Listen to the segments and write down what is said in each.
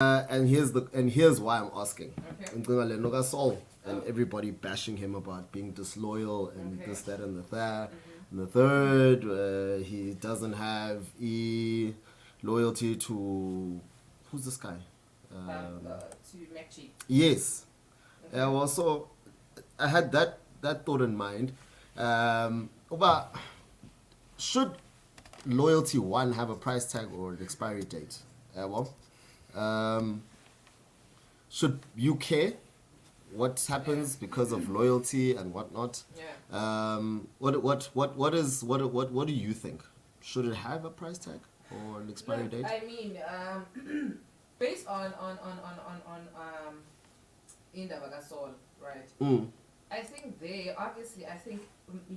And here's why I'm asking. Okay. Ngicingwa le nto kaSaul and everybody bashing him about being disloyal and Okay. this, that, and the third. And the third, he doesn't have loyalty to who's this guy? To McG. Yes. Okay. Well, so I had that thought in mind. But should loyalty one have a price tag or an expiry date? Should you care what happens because of loyalty and whatnot? Yeah. What do you think? Should it have a price tag or an expiry Look, date? I mean, based on Indaba kaSaul, right? I think I think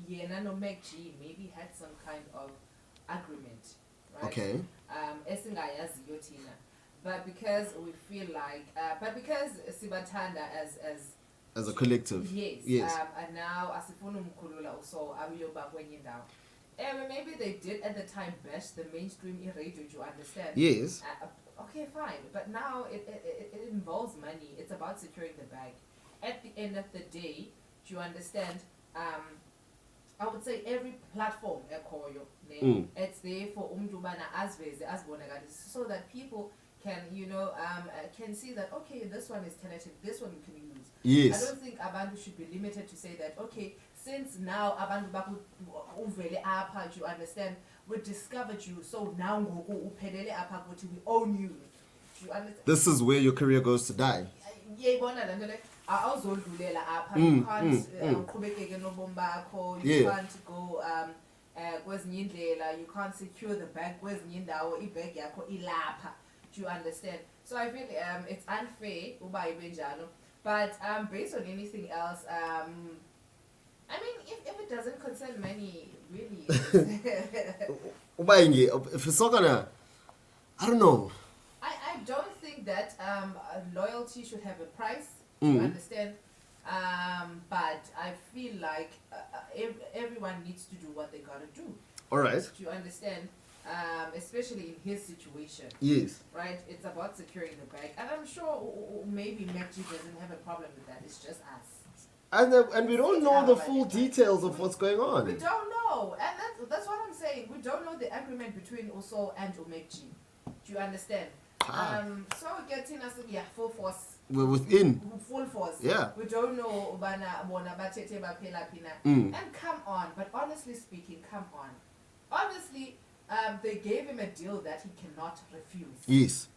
Yena no McG maybe had some kind of agreement, right? Okay. Esingayaziyo thina. But because we feel like, but because Sibatanda As a collective. yes. And now asifuna umkhulula uSaul abuyoba kwenye indawo. Maybe they did at the time bash the mainstream radio, you understand? Yes. Okay, fine. But now it involves money. It's about securing the bag. At the end of the day, do you understand? I would say every platform it's there for umdubana asveze asbonakalise so that people can can see that okay, this one is tentative, this one we can use. Yes. I don't think abantu should be limited to say that okay, since now abantu uvele apha, you understand, we discovered you, so now ngoku uphelele apha kuthi we own you. Do you understand? This is where your career goes to die. Yayibona le nto le awuzodlulela apha, you can't uqhubekeke nobomi bakho, you can't go kwezinye indlela, you can't secure the bag kwezinye indawo, ibag yakho ilapha. Do you understand? So I feel it's unfair uba ibe njalo, but based on anything else, I mean, if it doesn't concern money, really. If it's not gonna, I don't know. I don't think that loyalty should have a price. You understand? But I feel like everyone needs to do what they gotta do. All right. Do you understand? Especially in his situation. Yes. Right? It's about securing the bag. And I'm sure maybe McG doesn't have a problem with that. It's just us. And we don't know the full details of what's going on. We don't know. And that's what I'm saying. We don't know the agreement between Uso and McG. Do you understand? So getting us full force. We're within. Full force. Yeah. We don't know and come on, but honestly speaking, come on. Obviously, they gave him a deal that he cannot refuse. Yes.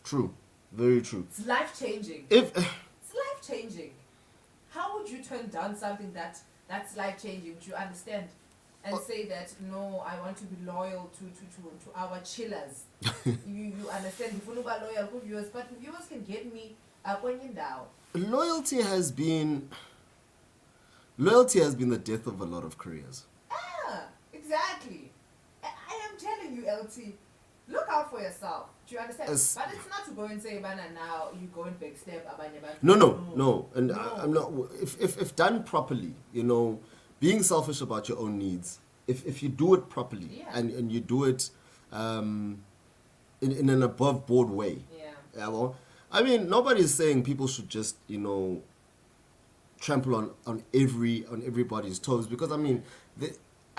True. Very true. It's life changing. It's life changing. How would you turn down something that's life changing? Do you understand? And say that no, I want to be loyal to our chillers. you understand? If you are loyal to viewers, but viewers can get me kwenye ndawo. Loyalty has been the death of a lot of careers. Exactly. I am telling you, LT, look out for yourself. Do you understand? But it's not to go and say, "Bana, now you go and backstab abanye abantu." No. And I'm not. If done properly, being selfish about your own needs. If you do it properly and you do it in an above board way. Yeah. Well, I mean, nobody's saying people should just trample on everybody's toes, because I mean,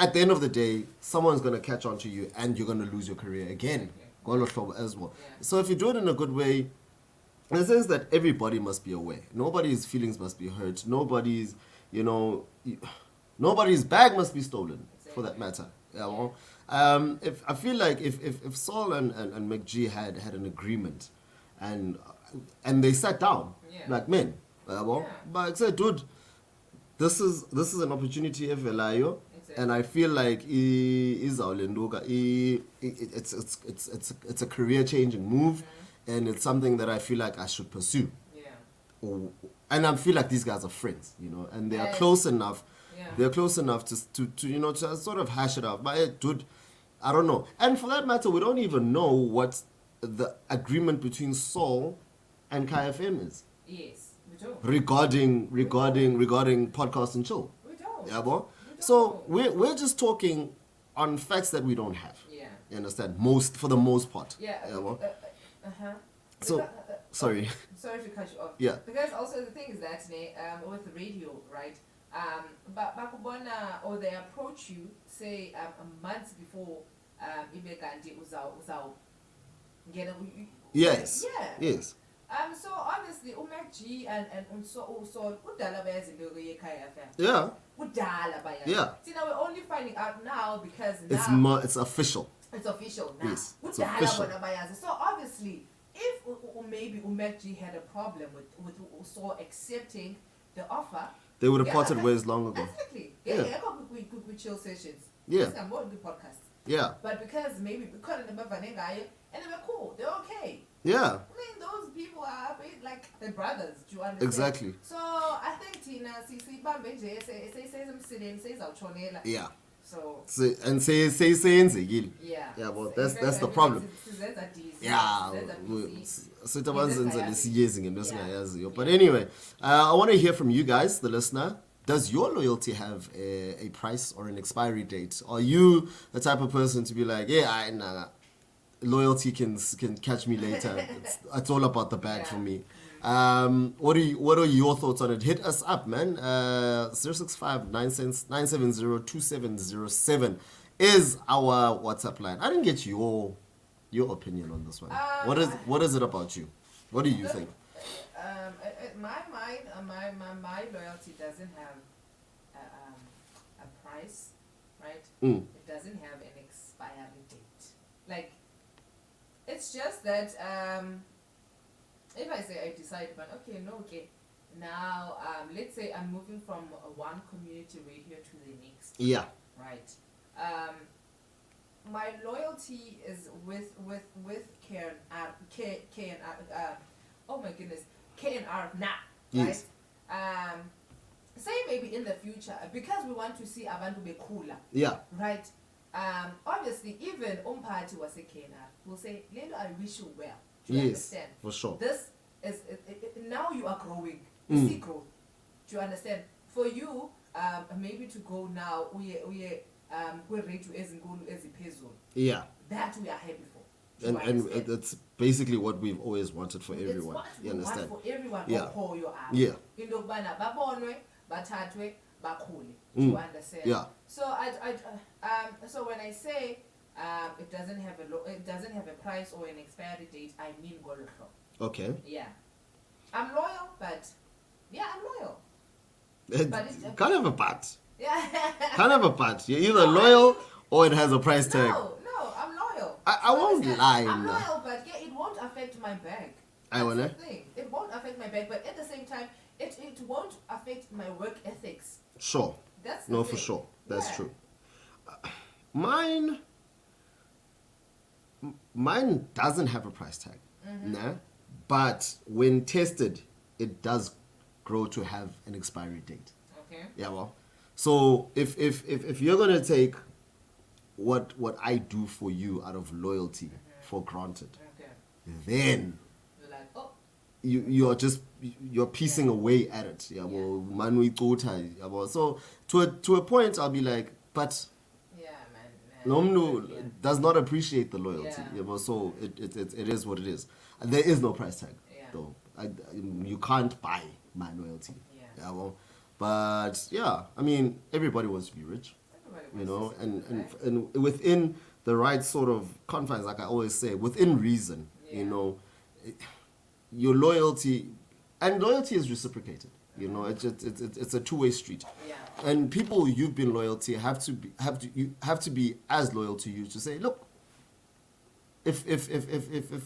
at the end of the day, someone's gonna catch on to you and you're gonna lose your career again. As well. Yeah. So if you do it in a good way, in the sense that everybody must be aware, nobody's feelings must be hurt, nobody's bag must be stolen, for that matter. Yeah. Well, if I feel like if Saul and McG had an agreement, and they sat down like men, but I said, dude, this is an opportunity evelayo. And I feel like it's a career-changing move, and it's something that I feel like I should pursue. Yeah. And I feel like these guys are friends, and they are close enough. Yeah. They're close enough to sort of hash it out. But dude, I don't know. And for that matter, we don't even know what the agreement between Saul and KFM is. Yes, we don't. Regarding podcast and chill. We don't. Yeah, boy. So we're just talking on facts that we don't have. Yeah. You understand? For the most part. Yeah. So, sorry. Sorry to cut you off. Yeah. Because also the thing is that with radio, right? But bakubona or they approach you say a month before ibe kanti uzau get Yes. yeah. Yes. So obviously uMac G and so udala bayazinto yekhaya FM. Yeah. Udala bayazi. Yeah. See, now we're only finding out now because now It's official. it's official now. Yes, it's Udala official. bona bayazi. So obviously, if maybe uMac G had a problem with so accepting the offer, They would have parted ways long ago. exactly. Yeah. We chill sessions. Yeah. I'm more good podcasts. Yeah. But because they and they were cool, they're okay. Yeah. I mean, those people are like they're brothers. Do you understand? Exactly. So I think Tina, say Yeah. So And say yeah. Yeah, well, that's the problem. Yeah. But anyway, I want to hear from you guys, the listener. Does your loyalty have a price or an expiry date? Are you the type of person to be like, yeah, nah, loyalty can catch me later. It's all about the bag for me. What are your thoughts on it? Hit us up, man. 065 970 2707 is our WhatsApp line. I didn't get your opinion on this one. What is it about you? What do you think? My my loyalty doesn't have a price, right? It doesn't have an expiry date. Like, it's just that if I say I decide, but okay, now let's say I'm moving from one community radio to the next. Yeah. Right. My loyalty is with KNR. Oh my goodness, KNR now. Yes. Right. Say maybe in the future, because we want to see abantu bekula. Yeah. Right. Obviously, even umphathi was a KNR will say, "Lelo, I wish you well." Do you understand? For sure. This is now you are growing. You see growth. Do you understand? For you, maybe to go now, we kwi-radio ezinkulu eziphezulu. Yeah. That we are happy for. And it's basically what we've always wanted for everyone. It's what You understand? for everyone. Yeah. Yeah. Into yokubana babonwe, bathathwe, bakhule. Do you understand? Yeah. So so when I say it doesn't have a price or an expiry date, I mean goloflo. Okay. Yeah. I'm loyal, but yeah, I'm loyal. Kind of a but. Yeah. Kind of a but. You're either loyal or it has a price tag. No, I'm loyal. I won't lie. I'm loyal, but yeah, it won't affect my bag. I wanna. That's the thing. It won't affect my bag, but at the same time, it won't affect my work ethics. Sure. That's the no, thing. for sure. That's Yeah. true. Mine doesn't have a price tag. Nah? But when tested, it does grow to have an expiry date. Okay. Yeah, well. So if you're gonna take what I do for you out of loyalty for granted, Okay. then You're like, oh, you're piecing away at it. Yeah, well, manui kota. Yeah, well, so to a point, I'll be like, but yeah, man. Nomnu Yeah. does not appreciate the loyalty. Yeah. Yeah, well, so it is what it is. And there is no price tag, Yeah. though. You can't buy my loyalty. Yeah. Yeah, well, but yeah, I mean, everybody wants to be rich. Everybody You know, wants to see and, that, and and within the right sort of confines, like I always say, within reason, you Yeah. know, your loyalty, and loyalty is reciprocated. You know, it's a two-way street. Yeah. And people you've been loyal to have to be as loyal to you to say, look, if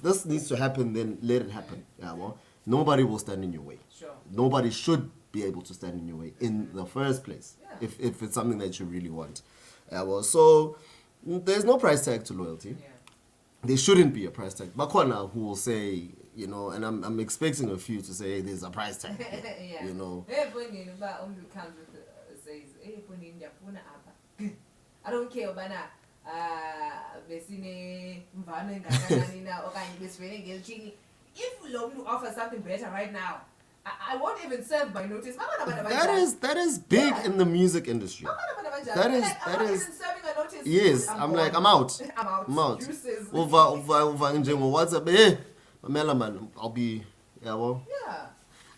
this needs to happen, then let it happen. Yeah, well, nobody will stand in your way. Sure. Nobody should be able to stand in your way in the first place. Yeah. If it's something that you really want. Yeah, well, so there's no price tag to loyalty. Yeah. There shouldn't be a price tag. Bakwana who will say, you know, and I'm expecting a few to say, hey, there's a price tag. Yeah. You know. Efonini uba umuntu comes with says, efonini ndiyafuna apha. I don't care ubana besine mvano engakanani na okanye besivele ngelithini. If lo muntu offers something better right now, I won't even serve my notice. That is big in the music industry. That is serving a notice. Yes, I'm like, I'm out. I'm out. I'm out. Juices. Uva njengo WhatsApp, Mela man, I'll be Yeah.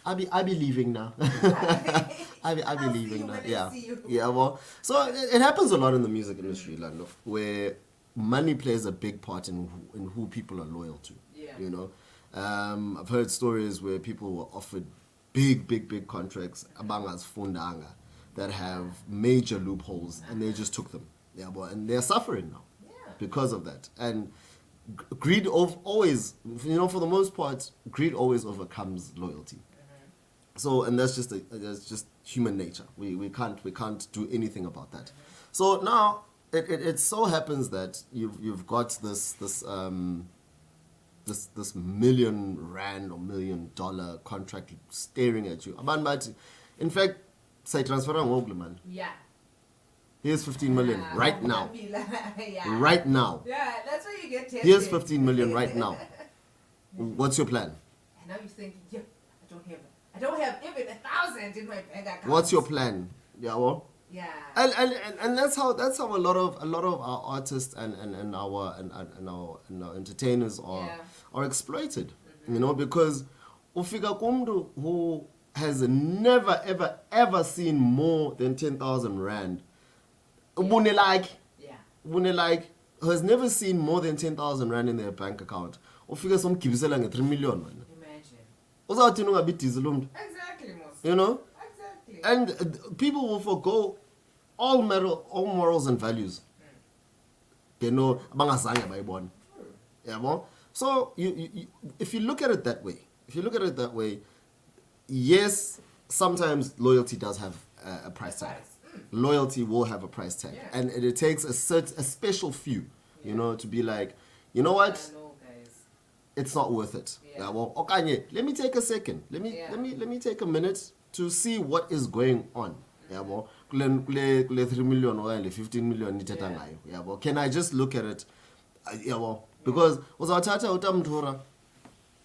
I'll be leaving now. Yeah. I'll be I'll see leaving you now. when I Yeah. see you. Yeah, well. So it happens a lot in the music industry, Lando, where money plays a big part in who people are loyal to. Yeah. You know? I've heard stories where people were offered big contracts, abangas fundanga, that have major loopholes, and they just took them. Yeah, well, and they're suffering now because of that. And greed always, for the most part, greed always overcomes loyalty. So, and that's just human nature. We can't do anything about that. So now it so happens that you've got this $1 million or $1 million contract staring at you. In fact, say transfer man. Yeah. Here's 15 million right now. Yeah. Right now. Yeah, that's where you get tested. Here's 15 million right now. What's your plan? And now you're thinking, yeah, I don't have even 1,000 in my bank account. What's your plan? Yeah, well. Yeah. And that's how a lot of our artists and our entertainers are exploited. Because ufika kumntu who has never ever seen more than 10,000 rand. Yeah. Has never seen more than 10,000 rand in their bank account. Ufika somgibisela nge 3 million man. Imagine. Uzawuthini ungabhidizi lo mntu? Exactly, most. Exactly. And people will forgo all morals and values. Abangazange bayibona. Yabo? So you if you look at it that way, yes, sometimes loyalty does have a price tag. Loyalty will have a price tag, and it takes a special few, to be like, you know what? I know, guys. It's not worth it. Yeah. Well, okay, let me take a second. Let me take a minute to see what is going on. Yeah, well, kule 3 million or 15 million nithetha ngayo. Yeah, well, can I just look at it? Yeah, well, because uzawuthatha utamthura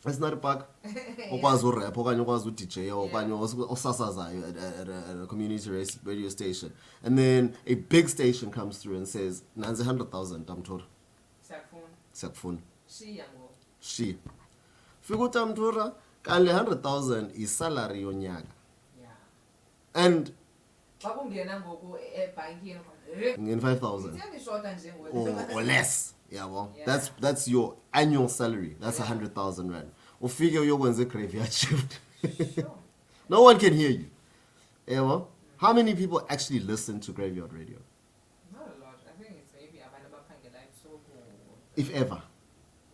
Esnari Park, okwazi urap okanye ukwazi udj okanye osasazayo at a community radio station, and then a big station comes through and says nanzi 100,000 tamthura siyakufuna shi fika utamthura kanti 100,000 is salary yonyaka, and in 5,000 or less. Yeah, well, that's your annual salary. That's 100,000 rand. Ufike uyokwenza graveyard shift. Sure. No one can hear you. Yeah, well, how many people actually listen to graveyard radio? Not a lot. I think it's maybe if ever.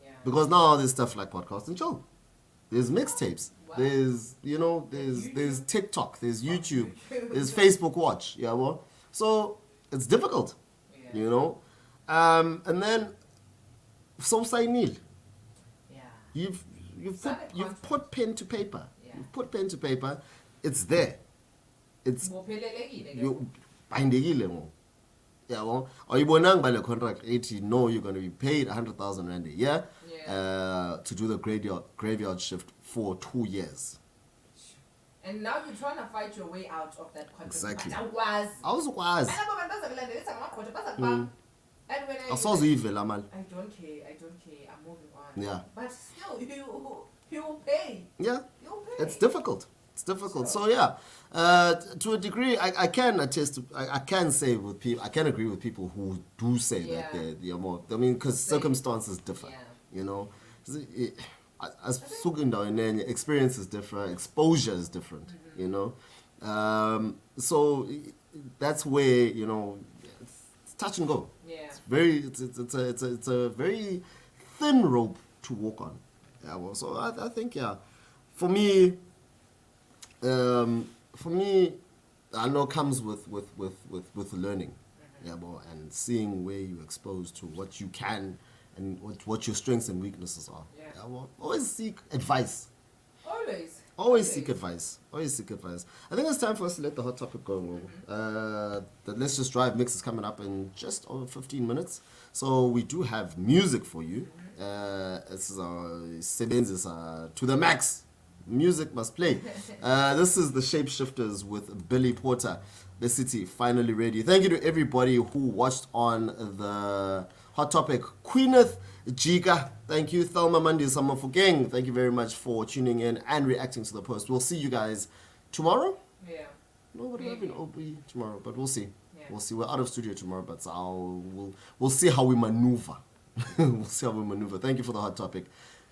Yeah. Because now there's stuff like podcast and chill. There's mixtapes. Wow. There's there's TikTok. There's YouTube. There's Facebook Watch. Yeah, well, so it's difficult. Yeah. And then so Sainil. Yeah. You've put pen to paper. Yeah. You've put pen to paper. It's there. It's you bindegile mo. Yeah, well, awuyibonanga by the contract 80. No, you're going to be paid 100,000 rand a year. Yeah. To do the graveyard shift for 2 years. And now you're trying to fight your way out of that contract. Exactly. But Awuzukwazi. and when Awusozuyivela mali. I don't care. I'm moving on. Yeah. But still, you will pay. Yeah. You'll pay. It's difficult. So yeah, to a degree, I can attest to. I can say with people. I can agree with people who do say that they're more. I mean, because circumstances differ. Yeah. As experiences differ, exposure is different. So that's where it's touch and go. Yeah. It's a very thin rope to walk on. Yeah. Well, so I think for me, I know comes with learning. Yeah. Well, and seeing where you're exposed to what you can and what your strengths and weaknesses are. Yeah. Well, always seek advice. Always Seek advice. I think it's time for us to let the hot topic go. The Let's Just Drive mix is coming up in just over 15 minutes. So we do have music for you. This is to the max. Music must play. This is the Shapeshifters with Billy Porter. The City finally ready. Thank you to everybody who watched on the Hot Topic. Queeneth Jika, thank you. Thelma Mandi Samafukeng, thank you very much for tuning in and reacting to the post. We'll see you guys tomorrow. Yeah. No, we're having OB tomorrow, but we'll see. Yeah. We'll see. We're out of studio tomorrow, but we'll see how we maneuver. We'll see how we maneuver. Thank you for the hot topic.